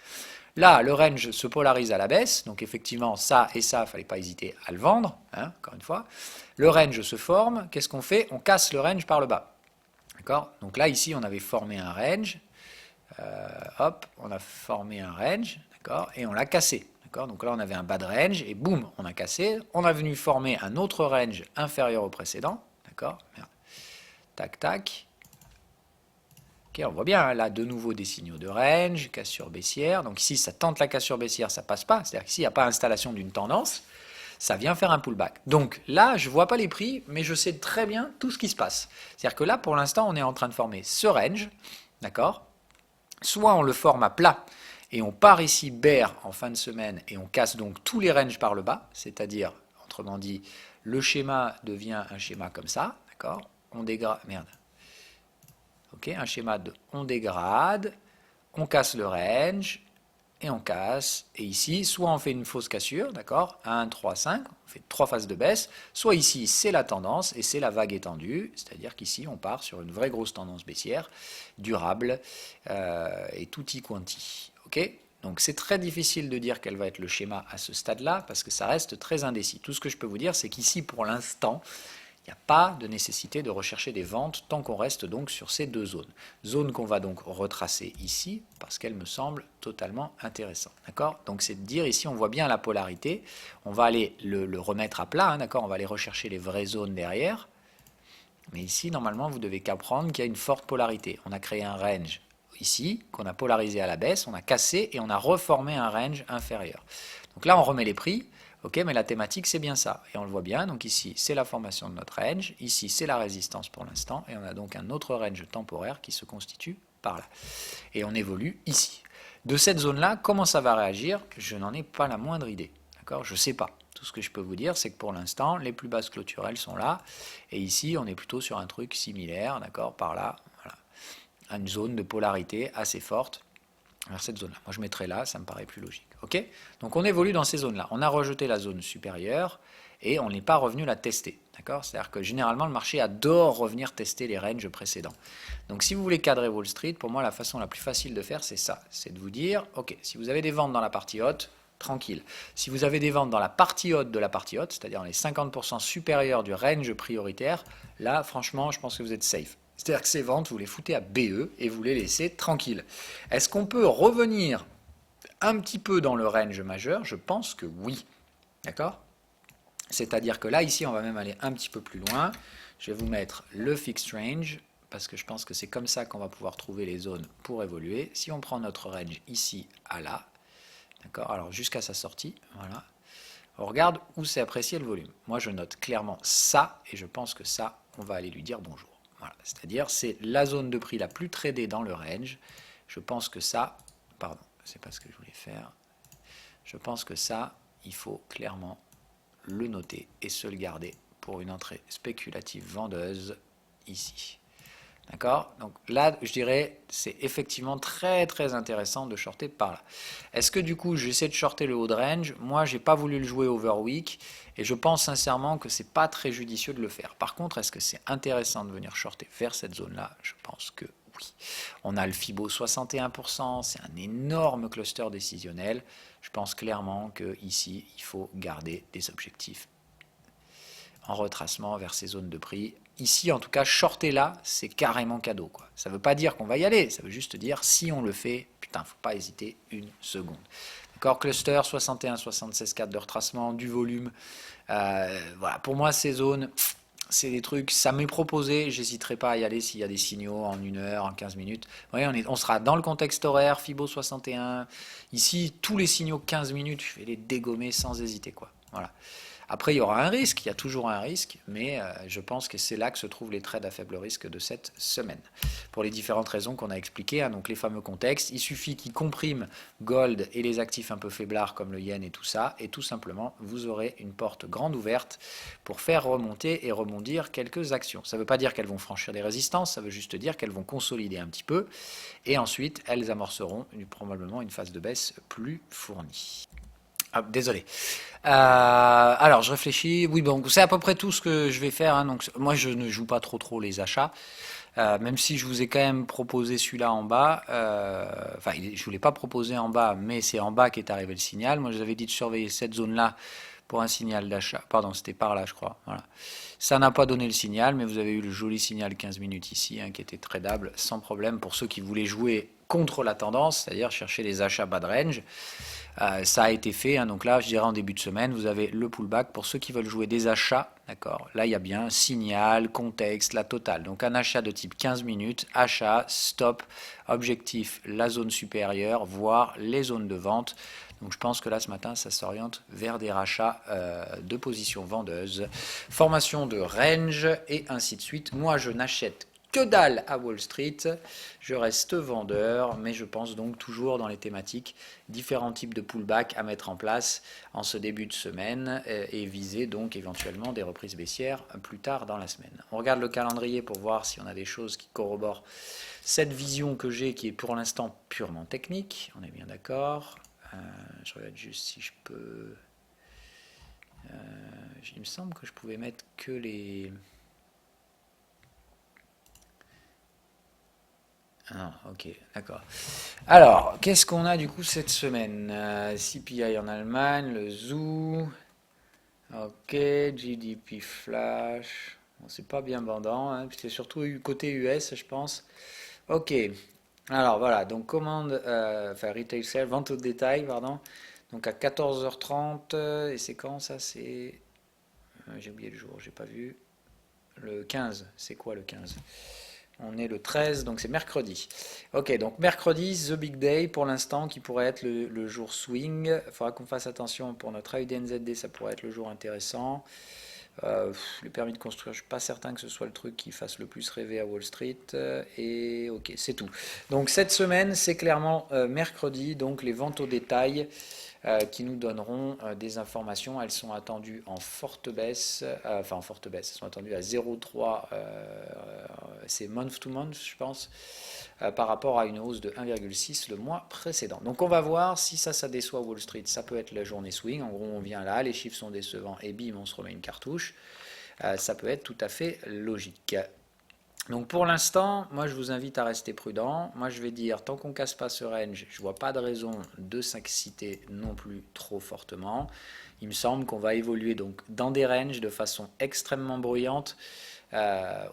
Là, le range se polarise à la baisse, donc effectivement, ça et ça, il ne fallait pas hésiter à le vendre, hein, encore une fois. Le range se forme, qu'est-ce qu'on fait? On casse le range par le bas. D'accord? Donc là, ici, on avait formé un range. Hop, on a formé un range, d'accord? Et on l'a cassé. D'accord? Donc là, on avait un bas de range, et boum, on a cassé. On a venu former un autre range inférieur au précédent. D'accord? Tac, tac. Ok, on voit bien, hein, là, de nouveau des signaux de range, cassure baissière. Donc ici, ça tente la cassure baissière, ça passe pas. C'est-à-dire qu'ici, il n'y a pas installation d'une tendance. Ça vient faire un pullback. Donc là, je ne vois pas les prix, mais je sais très bien tout ce qui se passe. C'est-à-dire que là, pour l'instant, on est en train de former ce range, d'accord? Soit on le forme à plat, et on part ici bear en fin de semaine, et on casse donc tous les ranges par le bas, c'est-à-dire, autrement dit, le schéma devient un schéma comme ça, d'accord? On dégrade, merde. Ok, un schéma de on dégrade, on casse le range, et on casse, et ici, soit on fait une fausse cassure, d'accord, 1, 3, 5, on fait 3 phases de baisse, soit ici, c'est la tendance, et c'est la vague étendue, c'est-à-dire qu'ici, on part sur une vraie grosse tendance baissière, durable, et tutti quanti, ok? Donc c'est très difficile de dire quel va être le schéma à ce stade-là, parce que ça reste très indécis. Tout ce que je peux vous dire, c'est qu'ici, pour l'instant, il n'y a pas de nécessité de rechercher des ventes tant qu'on reste donc sur ces deux zones. Zone qu'on va donc retracer ici parce qu'elle me semble totalement intéressante. D'accord? Donc c'est de dire ici, on voit bien la polarité. On va aller le remettre à plat, hein, d'accord? On va aller rechercher les vraies zones derrière. Mais ici, normalement, vous devez qu'apprendre qu'il y a une forte polarité. On a créé un range ici, qu'on a polarisé à la baisse, on a cassé et on a reformé un range inférieur. Donc là, on remet les prix. Ok, mais la thématique, c'est bien ça. Et on le voit bien. Donc ici, c'est la formation de notre range. Ici, c'est la résistance pour l'instant. Et on a donc un autre range temporaire qui se constitue par là. Et on évolue ici. De cette zone-là, comment ça va réagir? Je n'en ai pas la moindre idée. D'accord? Je ne sais pas. Tout ce que je peux vous dire, c'est que pour l'instant, les plus basses clôturelles sont là. Et ici, on est plutôt sur un truc similaire. D'accord? Par là, voilà. Une zone de polarité assez forte vers cette zone-là. Moi, je mettrais là, ça me paraît plus logique. Ok? Donc, on évolue dans ces zones-là. On a rejeté la zone supérieure et on n'est pas revenu la tester. D'accord? C'est-à-dire que généralement, le marché adore revenir tester les ranges précédents. Donc, si vous voulez cadrer Wall Street, pour moi, la façon la plus facile de faire, c'est ça. C'est de vous dire, ok, si vous avez des ventes dans la partie haute, tranquille. Si vous avez des ventes dans la partie haute de la partie haute, c'est-à-dire les 50% supérieurs du range prioritaire, là, franchement, je pense que vous êtes safe. C'est-à-dire que ces ventes, vous les foutez à BE et vous les laissez tranquilles. Est-ce qu'on peut revenir un petit peu dans le range majeur? Je pense que oui. D'accord? C'est-à-dire que là, ici, on va même aller un petit peu plus loin. Je vais vous mettre le fixed range, parce que je pense que c'est comme ça qu'on va pouvoir trouver les zones pour évoluer. Si on prend notre range ici à là, d'accord? Alors jusqu'à sa sortie, voilà. On regarde où c'est apprécié le volume. Moi, je note clairement ça, et je pense que ça, on va aller lui dire bonjour. Voilà, c'est-à-dire c'est la zone de prix la plus tradée dans le range. Je pense que ça, pardon, c'est pas ce que je voulais faire. Je pense que ça, il faut clairement le noter et se le garder pour une entrée spéculative vendeuse ici. D'accord? Donc là, je dirais, c'est effectivement très très intéressant de shorter par là. Est-ce que du coup, j'essaie de shorter le haut de range? Moi, j'ai pas voulu le jouer overweek et je pense sincèrement que c'est pas très judicieux de le faire. Par contre, est-ce que c'est intéressant de venir shorter vers cette zone-là? Je pense que oui. On a le FIBO 61%, c'est un énorme cluster décisionnel. Je pense clairement que ici, il faut garder des objectifs en retracement vers ces zones de prix. Ici, en tout cas, shorter là, c'est carrément cadeau, quoi. Ça ne veut pas dire qu'on va y aller, ça veut juste dire si on le fait, putain, faut pas hésiter une seconde. D'accord, cluster 61-76,4 de retracement, du volume. Voilà, pour moi, ces zones, c'est des trucs, ça m'est proposé, j'hésiterai pas à y aller s'il y a des signaux en 1 heure, en 15 minutes. Vous voyez, on sera dans le contexte horaire, FIBO 61. Ici, tous les signaux 15 minutes, je vais les dégommer sans hésiter, quoi. Voilà. Après, il y aura un risque, il y a toujours un risque, mais je pense que c'est là que se trouvent les trades à faible risque de cette semaine. Pour les différentes raisons qu'on a expliquées, hein, donc les fameux contextes, il suffit qu'ils compriment gold et les actifs un peu faiblards comme le yen et tout ça, et tout simplement, vous aurez une porte grande ouverte pour faire remonter et rebondir quelques actions. Ça ne veut pas dire qu'elles vont franchir des résistances, ça veut juste dire qu'elles vont consolider un petit peu, et ensuite, elles amorceront probablement une phase de baisse plus fournie. Ah, désolé. Alors, je réfléchis. Oui, bon, c'est à peu près tout ce que je vais faire, hein. Donc, moi, je ne joue pas trop les achats. Même si je vous ai quand même proposé celui-là en bas. Enfin, je ne vous l'ai pas proposé en bas, mais c'est en bas qu'est arrivé le signal. Moi, je vous avais dit de surveiller cette zone-là pour un signal d'achat. Pardon, c'était par là, je crois. Voilà. Ça n'a pas donné le signal, mais vous avez eu le joli signal 15 minutes ici, hein, qui était tradable sans problème pour ceux qui voulaient jouer contre la tendance, c'est-à-dire chercher les achats bas de range. Ça a été fait, hein, donc là, je dirais en début de semaine, vous avez le pullback pour ceux qui veulent jouer des achats. D'accord. Là, il y a bien signal, contexte, la totale. Donc un achat de type 15 minutes, achat, stop, objectif, la zone supérieure, voire les zones de vente. Donc je pense que là, ce matin, ça s'oriente vers des rachats de positions vendeuses, formation de range et ainsi de suite. Moi, je n'achète que dalle à Wall Street, je reste vendeur, mais je pense donc toujours dans les thématiques, différents types de pullback à mettre en place en ce début de semaine et viser donc éventuellement des reprises baissières plus tard dans la semaine. On regarde le calendrier pour voir si on a des choses qui corroborent cette vision que j'ai qui est pour l'instant purement technique, on est bien d'accord. Je regarde juste si je peux... il me semble que je pouvais mettre que les... Ah, ok, d'accord. Alors, qu'est-ce qu'on a du coup cette semaine? CPI en Allemagne, le ZOO, ok, GDP Flash, bon, c'est pas bien bandant, hein, c'est surtout côté US, je pense. Ok, alors voilà, donc commande, enfin retail sale, vente au détail, pardon, donc à 14h30, et c'est quand ça? C'est, j'ai oublié le jour, j'ai pas vu. Le 15, c'est quoi le 15? On est le 13, donc c'est mercredi. Ok, donc mercredi, The Big Day pour l'instant, qui pourrait être le jour swing. Il faudra qu'on fasse attention pour notre AUDNZD, ça pourrait être le jour intéressant. Les permis de construire, je ne suis pas certain que ce soit le truc qui fasse le plus rêver à Wall Street. Et ok, c'est tout. Donc cette semaine, c'est clairement mercredi, donc les ventes au détail qui nous donneront des informations. Elles sont attendues en forte baisse, enfin en forte baisse, elles sont attendues à 0,3, c'est month to month, je pense, par rapport à une hausse de 1,6 le mois précédent. Donc on va voir si ça déçoit Wall Street. Ça peut être la journée swing. En gros, on vient là, les chiffres sont décevants et bim, on se remet une cartouche. Ça peut être tout à fait logique. Donc pour l'instant, moi je vous invite à rester prudent. Moi je vais dire, tant qu'on ne casse pas ce range, je ne vois pas de raison de s'exciter non plus trop fortement. Il me semble qu'on va évoluer donc dans des ranges de façon extrêmement bruyante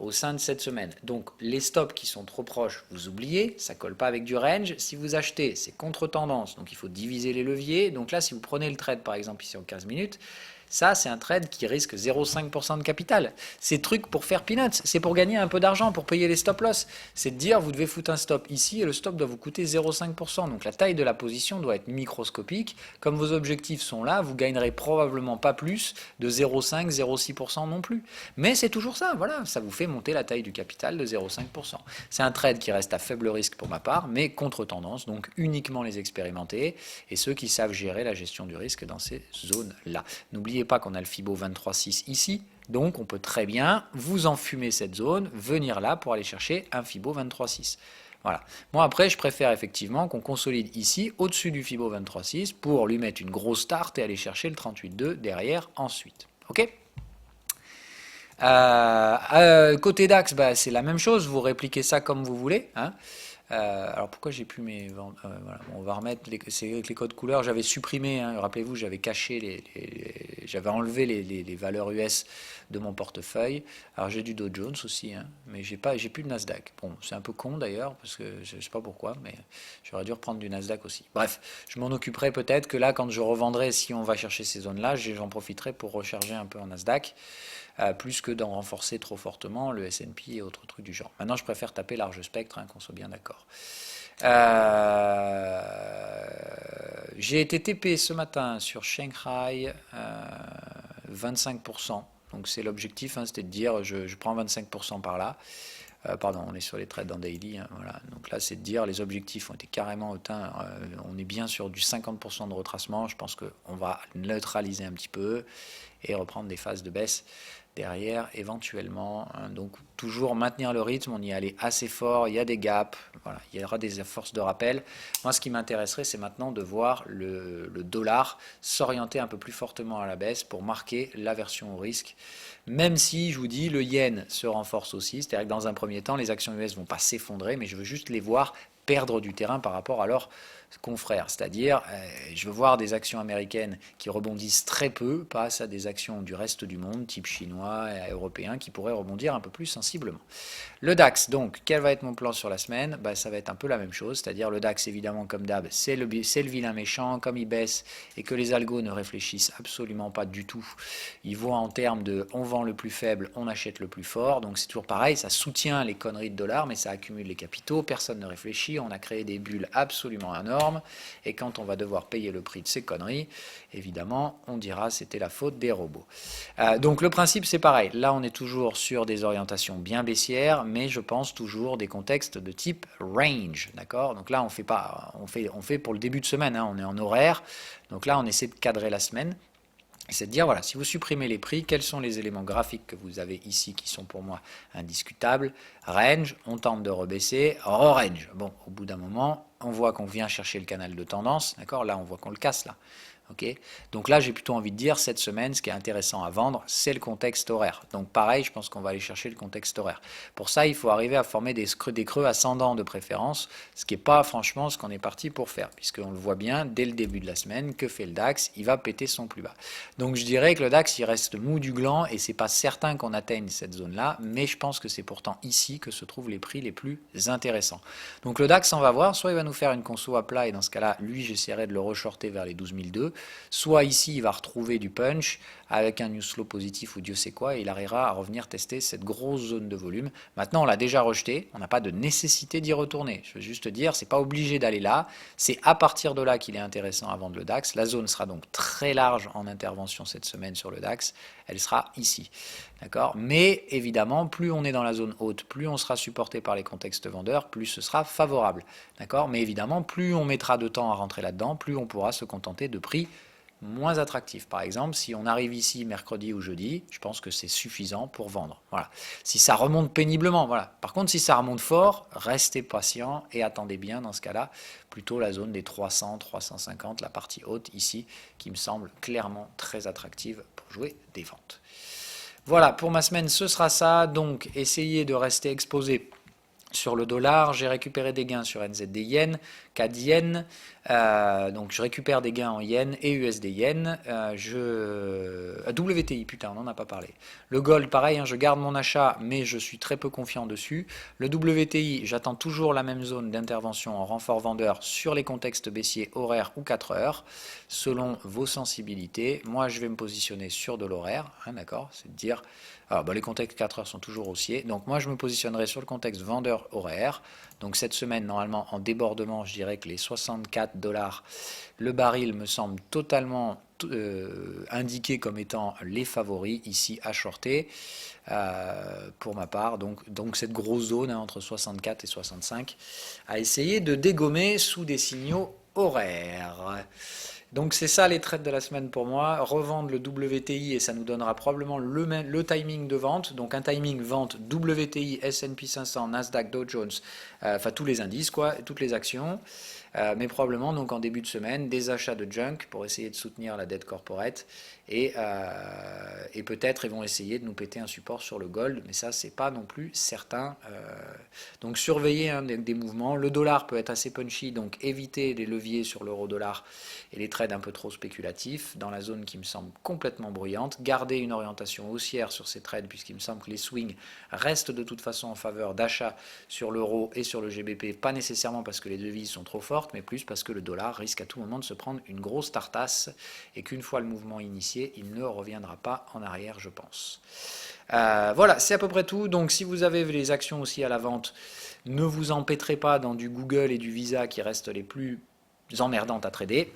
au sein de cette semaine. Donc les stops qui sont trop proches, vous oubliez, ça ne colle pas avec du range. Si vous achetez, c'est contre-tendance, donc il faut diviser les leviers. Donc là, si vous prenez le trade par exemple ici en 15 minutes, ça, c'est un trade qui risque 0,5% de capital. C'est truc pour faire peanuts, c'est pour gagner un peu d'argent, pour payer les stop-loss. C'est de dire, vous devez foutre un stop ici et le stop doit vous coûter 0,5%. Donc la taille de la position doit être microscopique. Comme vos objectifs sont là, vous gagnerez probablement pas plus de 0,5, 0,6% non plus. Mais c'est toujours ça, voilà, ça vous fait monter la taille du capital de 0,5%. C'est un trade qui reste à faible risque pour ma part, mais contre-tendance, donc uniquement les expérimentés et ceux qui savent gérer la gestion du risque dans ces zones-là. N'oubliez pas qu'on a le FIBO 23,6 ici, Donc on peut très bien vous enfumer cette zone, venir là pour aller chercher un Fibo 23,6. Voilà. Moi après je préfère effectivement qu'on consolide ici au-dessus du Fibo 23,6 pour lui mettre une grosse start et aller chercher le 38,2 derrière ensuite. Ok. Côté DAX, bah, c'est la même chose, vous répliquez ça comme vous voulez. Hein. Alors pourquoi j'ai plus mes ventes voilà. Bon, on va remettre les codes couleurs. J'avais supprimé, hein, rappelez-vous, j'avais caché j'avais enlevé les valeurs US de mon portefeuille. Alors j'ai du Dow Jones aussi, hein, mais j'ai plus de Nasdaq. Bon, c'est un peu con d'ailleurs parce que je sais pas pourquoi, mais j'aurais dû reprendre du Nasdaq aussi. Bref, je m'en occuperai peut-être que là, quand je revendrai, si on va chercher ces zones-là, j'en profiterai pour recharger un peu en Nasdaq. Plus que d'en renforcer trop fortement le S&P et autres trucs du genre. Maintenant, je préfère taper large spectre, hein, qu'on soit bien d'accord. J'ai été TP ce matin sur Shanghai 25%. Donc c'est l'objectif, hein, c'était de dire je prends 25% par là. Pardon, on est sur les trades en daily. Hein, voilà. Donc là, c'est de dire les objectifs ont été carrément atteints. On est bien sur du 50% de retracement. Je pense qu'on va neutraliser un petit peu et reprendre des phases de baisse derrière éventuellement. Hein. Donc toujours maintenir le rythme, on y allait assez fort, il y a des gaps, voilà, il y aura des forces de rappel. Moi ce qui m'intéresserait c'est maintenant de voir le dollar s'orienter un peu plus fortement à la baisse pour marquer l'aversion au risque. Même si je vous dis le yen se renforce aussi, c'est-à-dire que dans un premier temps les actions US ne vont pas s'effondrer, mais je veux juste les voir perdre du terrain par rapport à leurs confrères. C'est-à-dire, je veux voir des actions américaines qui rebondissent très peu face à des actions du reste du monde, type chinois et européen, qui pourraient rebondir un peu plus sensiblement. Le DAX, donc, quel va être mon plan sur la semaine? Ça va être un peu la même chose, c'est-à-dire le DAX, évidemment, comme d'hab, c'est le vilain méchant, comme il baisse et que les algos ne réfléchissent absolument pas du tout. Ils voient en termes de on vend le plus faible, on achète le plus fort, donc c'est toujours pareil, ça soutient les conneries de dollars, mais ça accumule les capitaux, personne ne réfléchit, on a créé des bulles absolument énormes, et quand on va devoir payer le prix de ces conneries, évidemment, on dira c'était la faute des robots. Donc le principe c'est pareil, là on est toujours sur des orientations bien baissières, mais je pense toujours des contextes de type range, d'accord? Donc là on fait pour le début de semaine, hein, on est en horaire, donc là on essaie de cadrer la semaine. C'est de dire, voilà, si vous supprimez les prix, quels sont les éléments graphiques que vous avez ici qui sont pour moi indiscutables? Range, on tente de rebaisser, range. Bon, au bout d'un moment, on voit qu'on vient chercher le canal de tendance, d'accord? Là, on voit qu'on le casse, là. Okay. Donc là, j'ai plutôt envie de dire, cette semaine, ce qui est intéressant à vendre, c'est le contexte horaire. Donc pareil, je pense qu'on va aller chercher le contexte horaire. Pour ça, il faut arriver à former des creux ascendants de préférence, ce qui n'est pas franchement ce qu'on est parti pour faire, puisqu'on le voit bien, dès le début de la semaine, que fait le DAX? Il va péter son plus bas. Donc je dirais que le DAX, il reste mou du gland, et c'est pas certain qu'on atteigne cette zone-là, mais je pense que c'est pourtant ici que se trouvent les prix les plus intéressants. Donc le DAX, on va voir, soit il va nous faire une conso à plat, et dans ce cas-là, lui, j'essaierai de le reshorter vers les 12 002, soit ici il va retrouver du punch avec un news flow positif ou Dieu sait quoi et il arrivera à revenir tester cette grosse zone de volume. Maintenant on l'a déjà rejeté, on n'a pas de nécessité d'y retourner. Je veux juste dire, c'est pas obligé d'aller là, c'est à partir de là qu'il est intéressant à vendre le DAX. La zone sera donc très large en intervention cette semaine sur le DAX, elle sera ici. D'accord? Mais évidemment, plus on est dans la zone haute, plus on sera supporté par les contextes vendeurs, plus ce sera favorable. D'accord? Mais évidemment, plus on mettra de temps à rentrer là-dedans, plus on pourra se contenter de prix moins attractif. Par exemple, si on arrive ici mercredi ou jeudi, je pense que c'est suffisant pour vendre. Voilà. Si ça remonte péniblement, voilà. Par contre, si ça remonte fort, restez patient et attendez bien dans ce cas-là, plutôt la zone des 300, 350, la partie haute ici, qui me semble clairement très attractive pour jouer des ventes. Voilà, pour ma semaine, ce sera ça. Donc, essayez de rester exposé sur le dollar. J'ai récupéré des gains sur NZD yen, CAD yen. Donc je récupère des gains en yen et USD yen. WTI, putain, on n'en a pas parlé. Le gold, pareil, hein, je garde mon achat, mais je suis très peu confiant dessus. Le WTI, j'attends toujours la même zone d'intervention en renfort vendeur sur les contextes baissiers horaires ou 4 heures, selon vos sensibilités. Moi, je vais me positionner sur de l'horaire, hein, d'accord? C'est de dire, les contextes 4 heures sont toujours haussiers. Donc moi, je me positionnerai sur le contexte vendeur horaire. Donc cette semaine, normalement, en débordement, je dirais que les 64 $, le baril me semble totalement indiqué comme étant les favoris ici à shorter pour ma part. Donc cette grosse zone hein, entre 64 et 65 à essayer de dégommer sous des signaux horaires. Donc c'est ça les trades de la semaine pour moi. Revendre le WTI et ça nous donnera probablement le timing de vente. Donc un timing vente WTI, S&P 500, Nasdaq, Dow Jones, enfin tous les indices quoi, toutes les actions. Mais probablement donc en début de semaine des achats de junk pour essayer de soutenir la dette corporate et peut-être ils vont essayer de nous péter un support sur le gold, mais ça c'est pas non plus certain. Donc surveillez hein, des mouvements. Le dollar peut être assez punchy, donc évitez les leviers sur l'euro-dollar et les trades un peu trop spéculatifs dans la zone qui me semble complètement bruyante. Gardez une orientation haussière sur ces trades puisqu'il me semble que les swings restent de toute façon en faveur d'achat sur l'euro et sur le GBP, pas nécessairement parce que les devises sont trop fortes, mais plus parce que le dollar risque à tout moment de se prendre une grosse tartasse et qu'une fois le mouvement initié, il ne reviendra pas en arrière, je pense. Voilà, c'est à peu près tout. Donc si vous avez les actions aussi à la vente, ne vous empêtrez pas dans du Google et du Visa qui restent les plus emmerdantes à trader.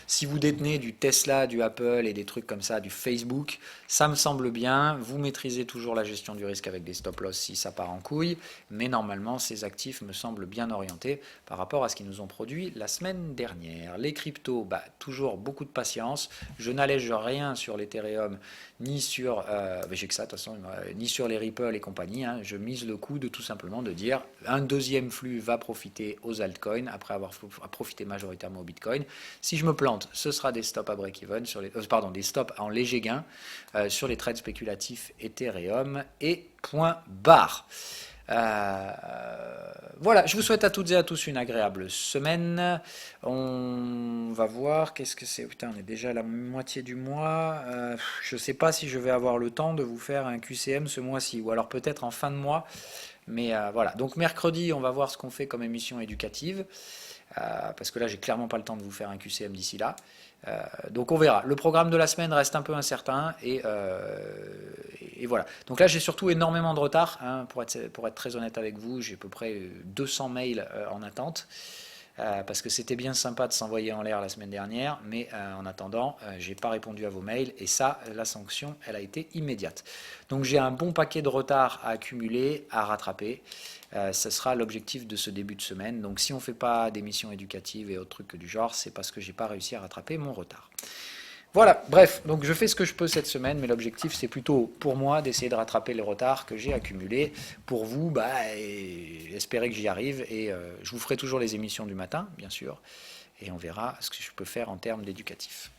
Si vous détenez du Tesla, du Apple et des trucs comme ça, du Facebook, ça me semble bien. Vous maîtrisez toujours la gestion du risque avec des stop-loss si ça part en couille, mais normalement ces actifs me semblent bien orientés par rapport à ce qu'ils nous ont produit la semaine dernière. Les cryptos, toujours beaucoup de patience. Je n'allège rien sur l'Ethereum ni sur, j'ai que ça de toute façon, ni sur les Ripple et compagnie. Hein. Je mise le coup de tout simplement de dire un deuxième flux va profiter aux altcoins après avoir profité majoritairement au Bitcoin. Si je me plante, ce sera des stops à break-even, des stops en léger gain sur les trades spéculatifs Ethereum et point barre. Voilà, je vous souhaite à toutes et à tous une agréable semaine. On va voir, qu'est-ce que c'est? Putain, on est déjà à la moitié du mois. Je ne sais pas si je vais avoir le temps de vous faire un QCM ce mois-ci, ou alors peut-être en fin de mois. Mais voilà, donc mercredi, on va voir ce qu'on fait comme émission éducative. Parce que là, j'ai clairement pas le temps de vous faire un QCM d'ici là. Donc on verra. Le programme de la semaine reste un peu incertain et voilà. Donc là, j'ai surtout énormément de retard. Hein, pour être très honnête avec vous, j'ai à peu près 200 mails en attente. Parce que c'était bien sympa de s'envoyer en l'air la semaine dernière, mais en attendant, j'ai pas répondu à vos mails et ça, la sanction, elle a été immédiate. Donc j'ai un bon paquet de retard à accumuler, à rattraper. Ce sera l'objectif de ce début de semaine. Donc si on ne fait pas d'émissions éducatives et autres trucs du genre, c'est parce que j'ai pas réussi à rattraper mon retard. Voilà, bref, donc je fais ce que je peux cette semaine, mais l'objectif c'est plutôt pour moi d'essayer de rattraper les retards que j'ai accumulés. Pour vous, espérez que j'y arrive et je vous ferai toujours les émissions du matin, bien sûr, et on verra ce que je peux faire en termes d'éducatif.